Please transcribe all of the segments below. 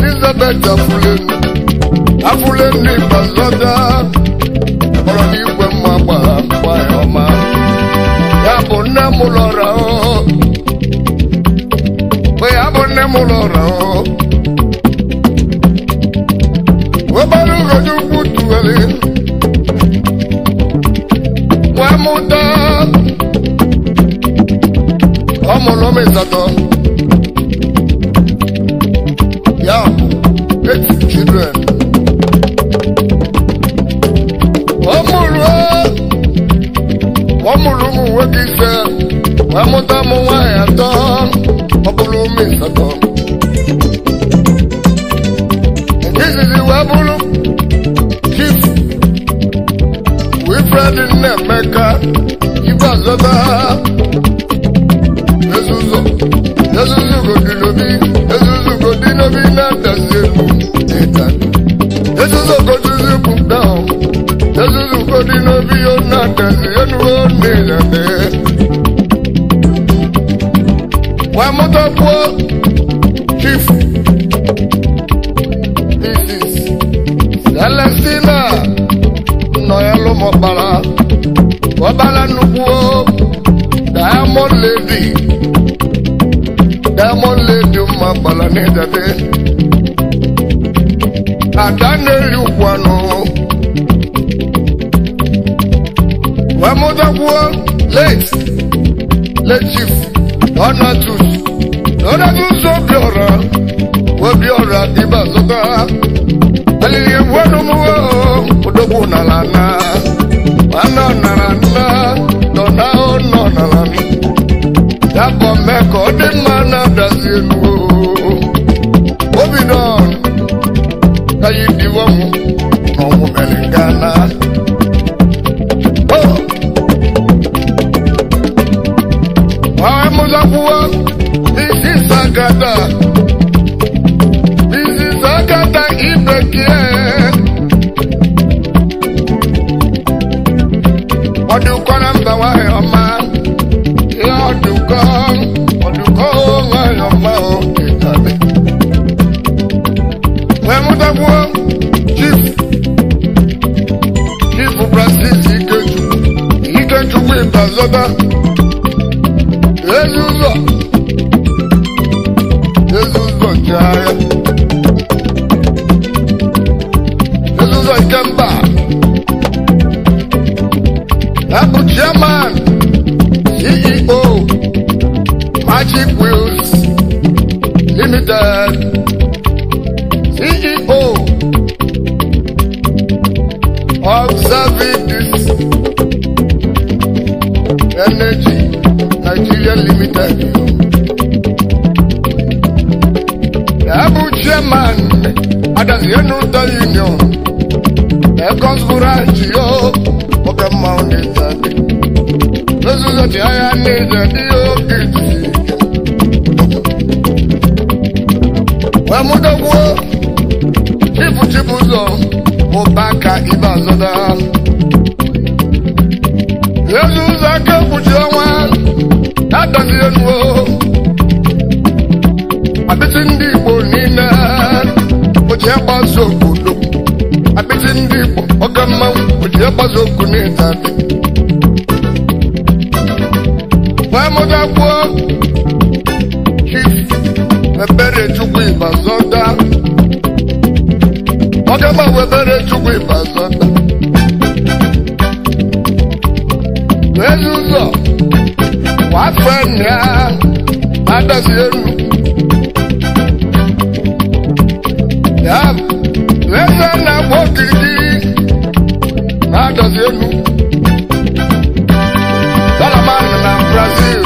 Elizabeth Afuleni Bazoda ọ̀rọ̀ ní ìwé mọ́ agbára pa ẹ̀ ọmọ yàbò ní mú lọ́ra ọ́ pé yàbò ní mú lọ́ra ọ́ wọ́n bá ní ìrọ̀jú kùtù ẹ̀lẹ́ wọ́n mú dá ọmọ lọ́mọ ìsàtọ̀ yàbò 8 children. Omulu wekise, wamuta muwaya ton, obulu misato. This is the wabulu chief. We friend in Nemeka, Ibazota. Yesuzo go dinobi na dasebu. Yesuzo go to down. Yesuzo go dinobi na dasebu. Wamutopo chief. This is Celestina Noyalo Mobala Wabala Nubuo Diamond Lady Mabala Nedade Adane Lukwano Wamutopo late chief Donatus Obiora Ibazota Alili Wanumo Udobu Nalana Wana Nalana Dona Nalani Dabo Meko Dimana Dazinu Obidon Kayi Divomu Nomu Melingana Wamuzakuwa This is Sagada Ibekie Oduko namba wa yoma Oduko wa yoma Itabe Wemutabuo Chief Francis Ikeju Wibazoda Yezuzo Jaya Kemba Abu Chairman CEO Magic Wheels Limited CEO of Service Energy Nigeria Limited Abu Chairman Adasienu Union Consburante yo, porque maunidade. Jesus a tia ya neza dio kiti. Wamuda wo, chifu zo, obaka Ibazoda. Jesus a kebujawa, adasienu. Abitindi bonina, oje baso kudo. Abitindi Ogama, oje baso kunita. Wamuda wo, chief, webere chukwu Ibazoda. Ogama webere chukwu Ibazoda. Wezuzo, wafanya, adasienu. Yeah. Lesa na wokiri na dazenu Salaman na Brazil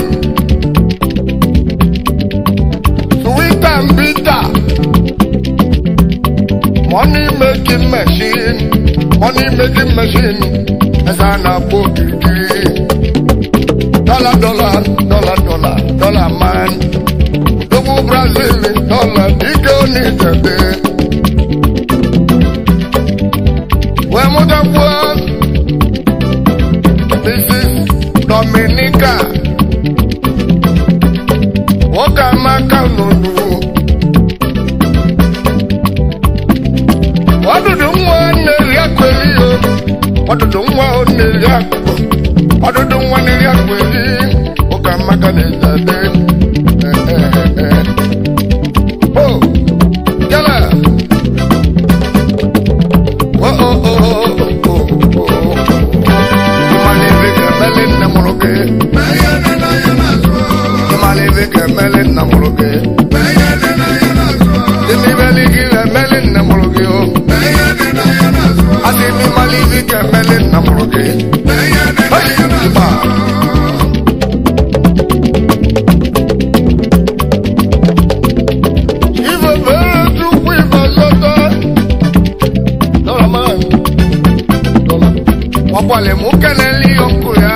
Sweet and bitter Money making machine Esa na wokiri Dollar man Double Brazil Dollar Digo ni tebe This is Dominica. Okamaka Nunu. ọdụdụ nwa onere akụ ọdụdụ nwa nere akụ ezi ụka maka na-ezade o jala ịmalebe ka emele nna mụrụ gị ịmalebe ka emele nna mụrụ gị ịmibeli gị emele nna mụrụ gị o asị m ịmalebe ka emele nna mụrụ gị ọgbọ̀lẹ̀ mú kẹ́lẹ́ lé ọkù ya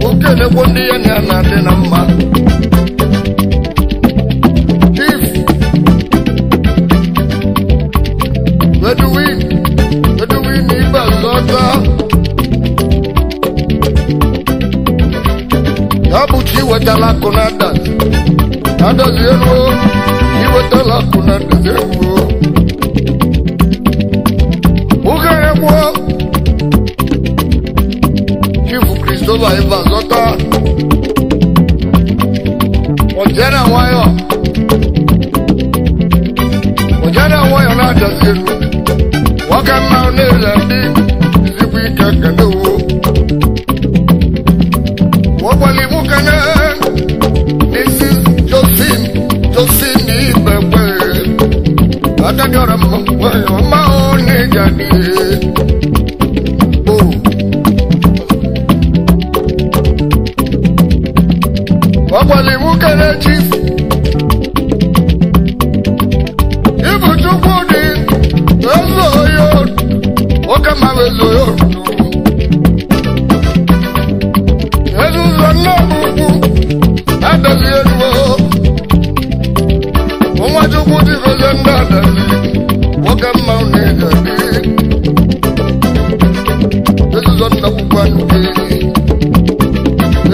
mú kẹ́lẹ́ kó ní ẹni ànàdé na mma chief weduwi ní ibà lọ́tọ́ yọ́bù tí wẹ́tàlá kò náà dà sí ẹnu tí wẹ́tàlá kò náà dà sí ẹnu Chifu Christopher Eva Zota Ojena Wayo na Daziru Waka Mauneza Ndi Zibika Kando Wabali Mukana Mrs. Josephine Ibewe Akanyora Mwayo Maone Jadi Wabali Mukana Chief Ibu Chukudi Ezoyo Wakama Ezoyo Ezuzana Bubu Adazienwo Mwa Chukudi Vezenda Adazi Wakama Unegadi Ezuzana Bubu Anuki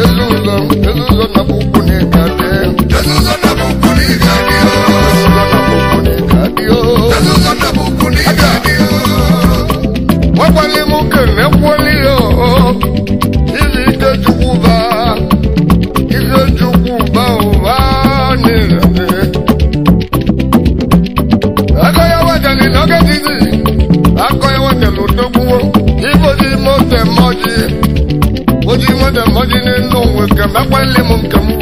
Ezuzana Bubu Negade Ezuzana Bubu Negade Ezuzana Bubu Negade Wabali Mukene Kwaliyo Izi Techukuba Izi Chukuba Uvanirane Akoya Wajali Nogetizi Akoya Wajali Utokuwo Ibozi Mote Moji Oji Mote Moji Nino Wekeme Kwali Mukemu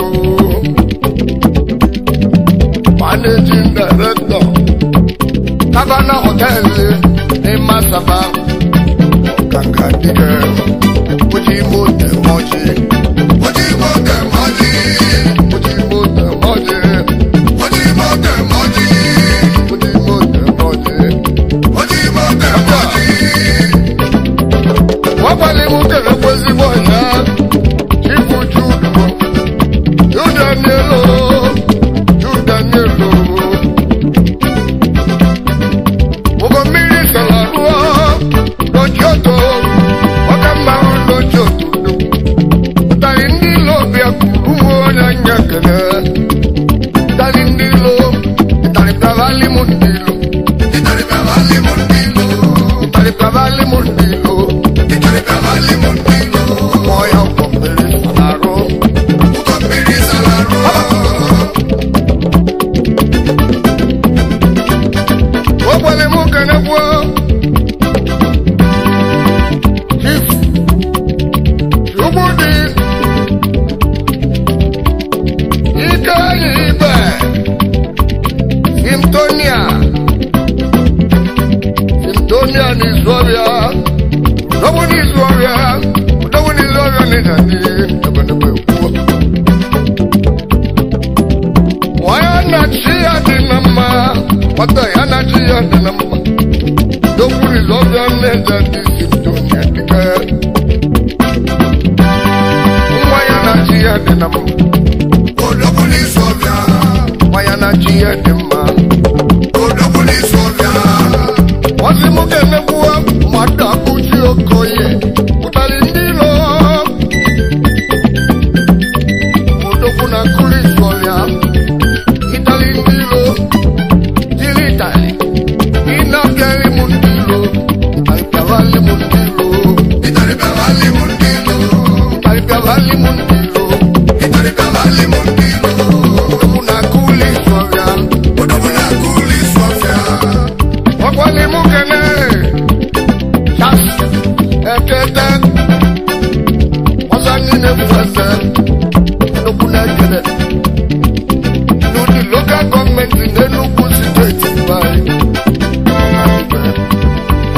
Managing Director Havana Hotel in Masaba Kankadige Oji Mote Moji Oji Mote Moji Oji Mote Moji Oji Mote Moji Oji Mote Moji Oji Mote Moji Wabali Mukene Kwezi Boya Chifu Judo Judanielo Judanielo Mugomiri Salarua Lojoto Wakamba Lojoto Talindilo Bia Kurumo Nyakene Talindilo Talipavali Mundilo Talipavali Mundilo Talipavali Mundilo Talipavali Mundilo Moya Mugomiri Salaro Mugomiri Salaro Wabale Mukene Kwa Chief Chubudi Ika Ibe Simtonia Nizwabia Udawu Nizwabia Nidani Wayana Chia Dinama Watayana Chia Dinama Udawu Nizwabia Nidani Simtonia Dika Wayana Chia Dinama Udawu Nizwabia Wayana Chia Dinama Udawu Nizwabia Wasimukene Kwa Madaku Chiokoye Utalindilo Udawu na Kuliswabia Italindilo Jilitali Inakeli Mundilo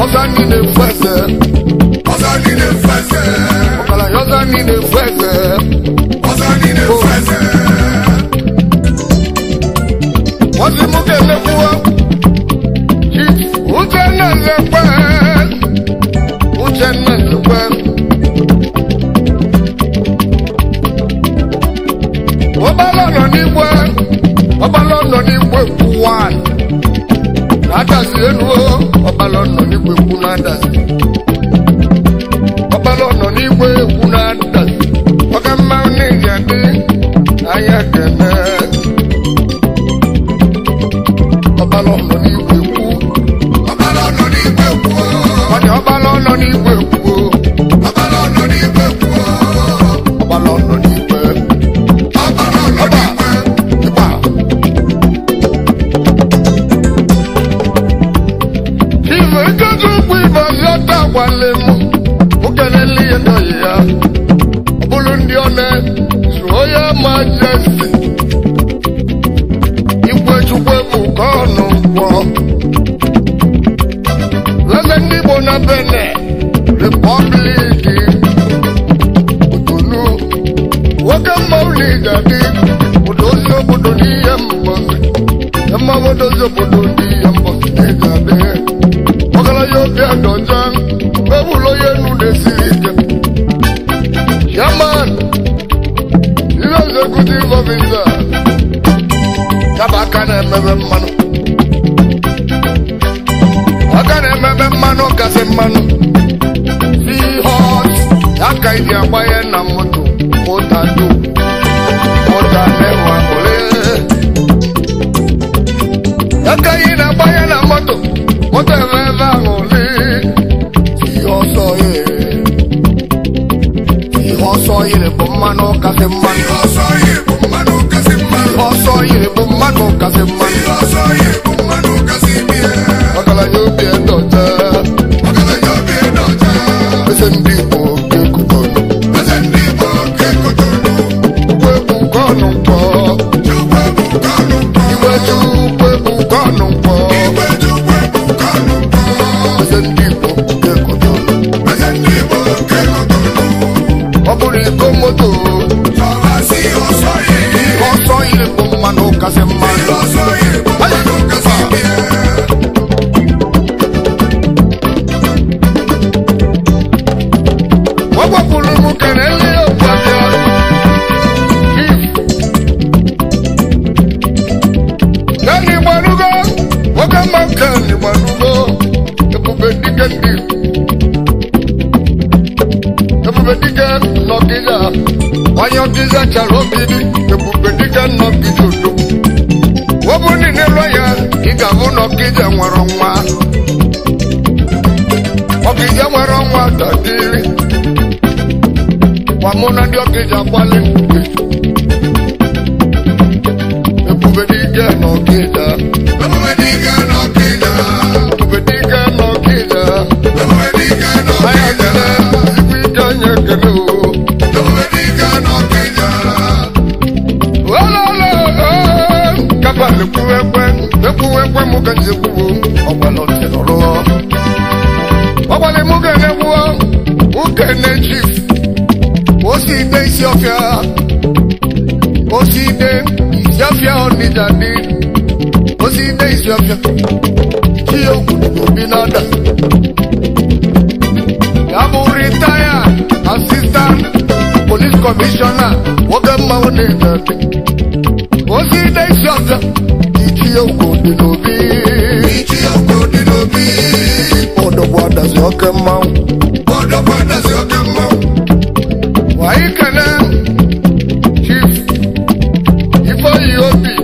Osani ne fwese. Osani ne fwese. Okala yosani ne fwese. Osani ne fwese. Wasi muke lefuwa. Uchene lekwe. Uchene lekwe. Obalono nibwe. Obalono nibwe kuwan. Nadasi enuo. Obalono nibwe kunadasi. Obalono nibwe kunadasi. Okama unijadi. Ayakene. Obalono nibwe ku. Obalono nibwe ku. Obalono nibwe ku. Obalono nibwe ku. Obalono nibwe. Obalono nibwe. Iba. Ife joju kwiba yata walemu. Ukeleli endo ya. Obulu ndi one. Suoya majesty. Ikwe chukwe bukono kwa. Lese ndibo na bene. Republiki. Utunu. Waka mauli jadi. Udozo budo ni yambosi. Yama udozo budo ni yambosi. Jadi. Wakala yoke adonjang. Bebulo yenu desirike. Yaman. Ila executive officer. Tabakana mebe mano. Akana mebe mano kase mano. See horse. Yaka idi abaye na moto. Mota do. Mota newa ole. Yaka idi abaye na moto. Mota newa ole. See horse ye. See horse ye le bomano kase mano. Oso ye bumano kasi mano. Horse ye bomano kase mano. Oso ye bumano kasi bie. Wakala yobi edote. Wakala yobe doja. Ese ndipo kekukono. Azendi bo ke kotonu. Ukwe bukono mpo. Chukwe bukanu po. Iwe chukwe bukono mpo. Iwe chukwe bukanu po. Ese ndipo kekukono. Azendi bo ke kotonu. Obuli komoto. Soba si oso ye. Oso ile bomano kase mano. Oso ye bumano kasi bie. Wabwa pulumu kenele opwabya. Kani mwanugo. Wakama kani mwanugo. Ebube dike ndi. Ebube dike nokija. Wanyo kija charokidi. Ebube dike nokijodo. Wabuni neloya. Igavu nokija mwarongwa. Okija mwarongwa tatiri. Wamona ndio kija kwale. Ebube dike nokija. Ebube dike nokija. Ebube dike nokija. Ebube dike nokija. Ibika nyekelo. Ebube dike nokija. Kapa lekuwekwe mukanze kuwo. Ọgbalo tenoro. Ọgbale mugene kuwo. Mugene chief. Oside Isiofia. Oside Isiofia onijadi. Oside Isiofia. Chiyo kudugu binada. Yabu retired assistant police commissioner. Wogama onijadi. Oside Isiofia. Chiyo kudugu bi. Ichi okodi nobi. Odo wada zoke mau. Odo kwada si okemo. Waikene chief Ifo yobi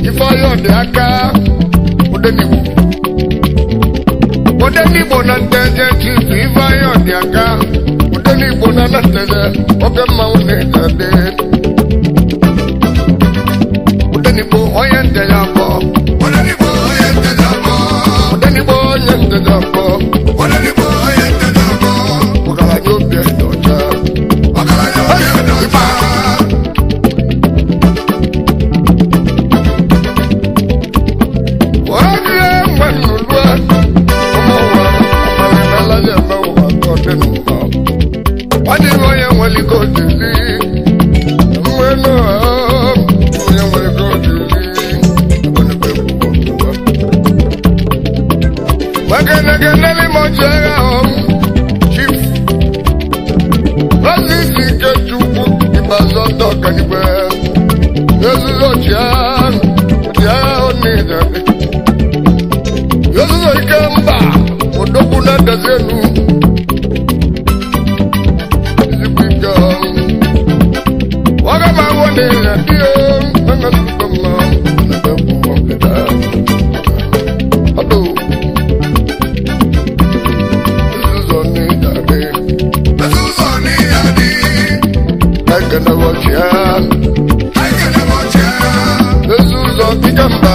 Ifo yode aka Udenibo na nteje chief Ifo yode aka Udenibo na nteje Oke maune kade Udenibo oye nteje abo Odenibo oyente jabo. Udenibo oye nteje abo Odenibo oyente jabo. Wakala yobi edoja Wakala yobe doja. Wajie mwenulwe Omo wa Aganele mojera Chief Francis Ikechuku Ibazoto Kanigbe Yesuzo Chian Onida Yesuzo Ikemba Odokuna Dazenu Zipika Wakama Wanela Dio Nangasukama Nagabu Wakeda Hello I can never share. This is all Ikamba.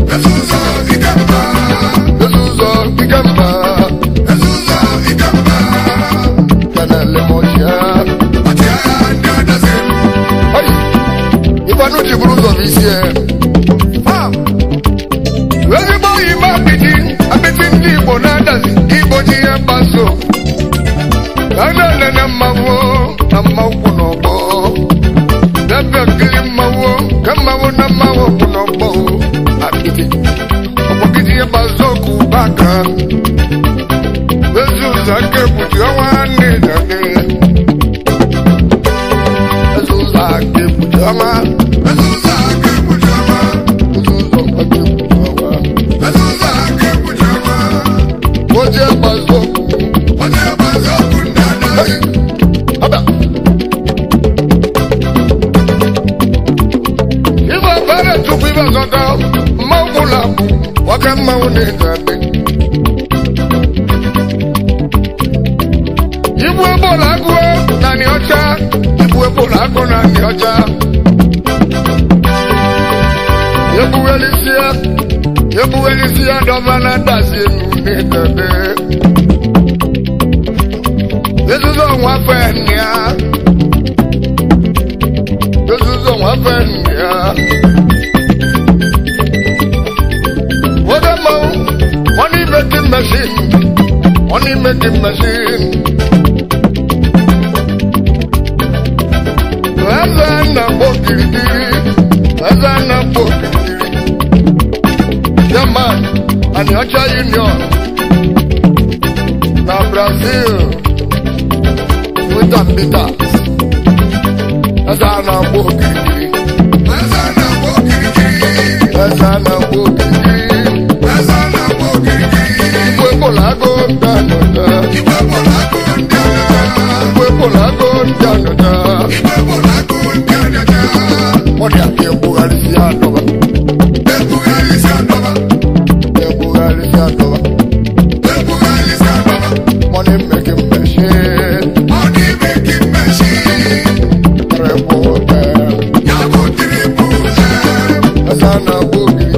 This is all Ikamba. This is all Ikamba. This is all Ikamba. Can I let more share? Hey, if I know you bruise of this year. Well, you boy, you might be I'm between the bonadas, the body and basso. I know I'm making machine. Azana bokiri, azana bokiri. Jaman, and Yacha Union. Now Brazil, with Ambitas. Azana bokiri, azana bokiri, azana bokiri, azana bokiri. Polago Danota, Polago Danota, what are you, Bugarisianova? Money making machine, reporter, Asana Boogie.